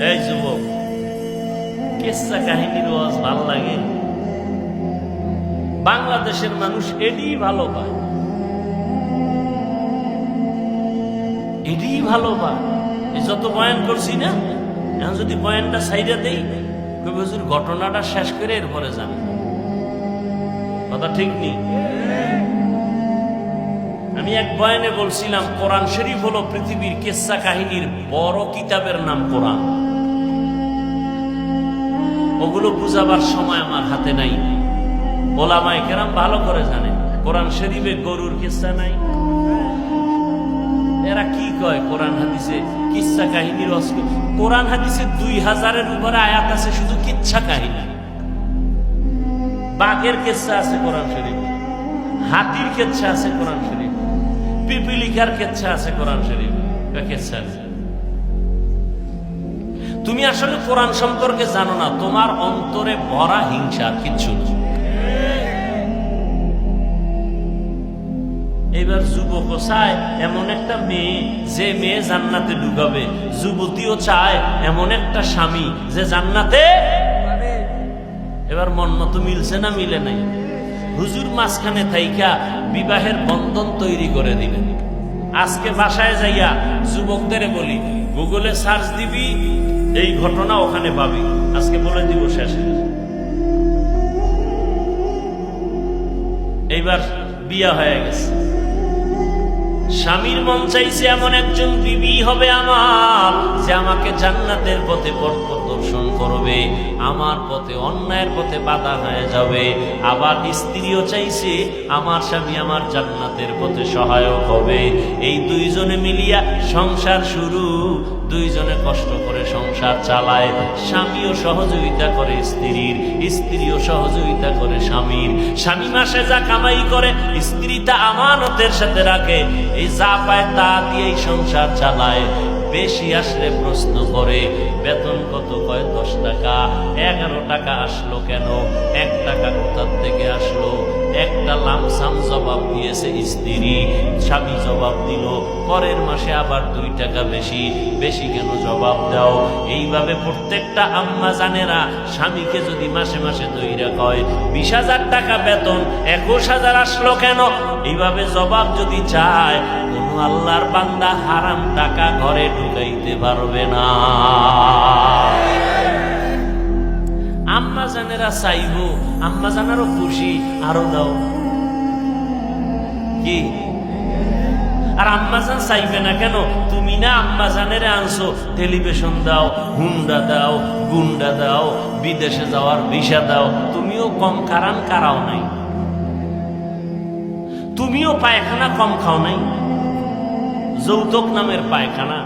এই যুবক, কিসসা কাহিনীর ওয়াজ ভাল লাগে? বাংলাদেশের মানুষ এডি ভালো পায়, এডি ভালো পায়। এই যত বয়ান করছি না, এখন যদি বয়ানটা সাইডে দেই, কবি হুজুর ঘটনাটা শেষ করে এরপরে যাবে। কথা ঠিক নেই? আমি এক বয়ানে বলছিলাম, কোরআন শরীফ হলো পৃথিবীর কিসসা কাহিনীর বড় কিতাবের নাম কোরআন। ওগুলো বুঝাবার সময় আমার হাতে নাই। ওলামায়ে কেরাম ভালো করে জানে কোরআন শরীফে গরুর কিসসা নাই। এরা কি কয় কোরআন হাদিসে কিসসা কাহিনীর অস্ক। কোরআন হাদিসে 2000-এর উপরে আয়াত আছে শুধু কিচ্ছা কাহিনী। বাঘের কিসসা আছে কোরআন শরীফে, হাতির কিচ্ছা আছে কোরআন শরীফে, পিপিলিকার কিচ্ছা আছে কোরআন শরীফে। কিচ্ছা আছে। তুমি আসলে কোরআন সম্পর্কে জানো না, তোমার অন্তরে ভরা হিংসা, কিচ্ছু না। এবার যুবকও চায় এমন একটা মেয়ে যে মেয়ে জান্নাতে ঢুকাবে, যুবতীও চায় এমন একটা স্বামী যে জান্নাতে। এবার মন মতো মিলছে না মিলে নাই? হুজুর মাঝখানে থাইকা বিবাহের বন্ধন তৈরি করে দিলেন। আজকে বাসায় যাইয়া যুবকদের বলি, গুগলে সার্চ দিবি, এই ঘটনা ওখানে পাবি। আজকে বলে দিব শেষে। এইবার বিয়া হয়ে গেছে, স্বামীর মন চাইছে এমন একজন বিবি হবে আমার, যে আমাকে জান্নাতের পথে পথ প্রদর্শন করবে, আমার পথে অন্যায়ের পথে বাধা হয়ে যাবে। আবার স্ত্রীও চাইছে আমার স্বামী আমার জান্নাতের পথে সহায়ক হবে। এই দুইজনে মিলিয়া সংসার শুরু, দুইজনে কষ্ট করে সংসার চালায়। স্বামীও সহযোগিতা করে স্ত্রীর, স্ত্রীও সহযোগিতা করে স্বামীর। স্বামী মাসে যা কামাই করে স্ত্রী তা আমানতের সাথে রাখে। এই যা পায় তা দিয়েই সংসার চালায়। বেশি আসলে প্রশ্ন করে, বেতন কত? কয় 10 টাকা। 11 টাকা আসলো কেন? 1 টাকা কোথার থেকে আসলো? একটা লামসাম জবাব দিয়েছে স্ত্রী। স্বামী জবাব দিল, পরের মাসে আবার 2 টাকা বেশি। বেশি কেন জবাব দাও? এইভাবে প্রত্যেকটা আম্মা জানেরা স্বামীকে যদি মাসে মাসে দইরা কয় 20,000 টাকা বেতন, 21,000 আসলো কেন? এইভাবে জবাব যদি চায়, কোন আল্লাহর বান্দা হারাম টাকা ঘরে ঢুকাইতে পারবে না। আম্মা জানেরা চাইব, আম্মা জানারও খুশি, আরো দাও কি? আর আম্মা জান চাইবে না কেন? তুমি না আম্মা জানেরা আনছো, টেলিভিশন দাও, হুন্ডা দাও, গুন্ডা দাও, বিদেশে যাওয়ার ভিসা দাও। তুমিও কম কারান কারাও নাই, তুমিও পায়খানা কম খাও নাই। যৌতুক নামের পায়খানা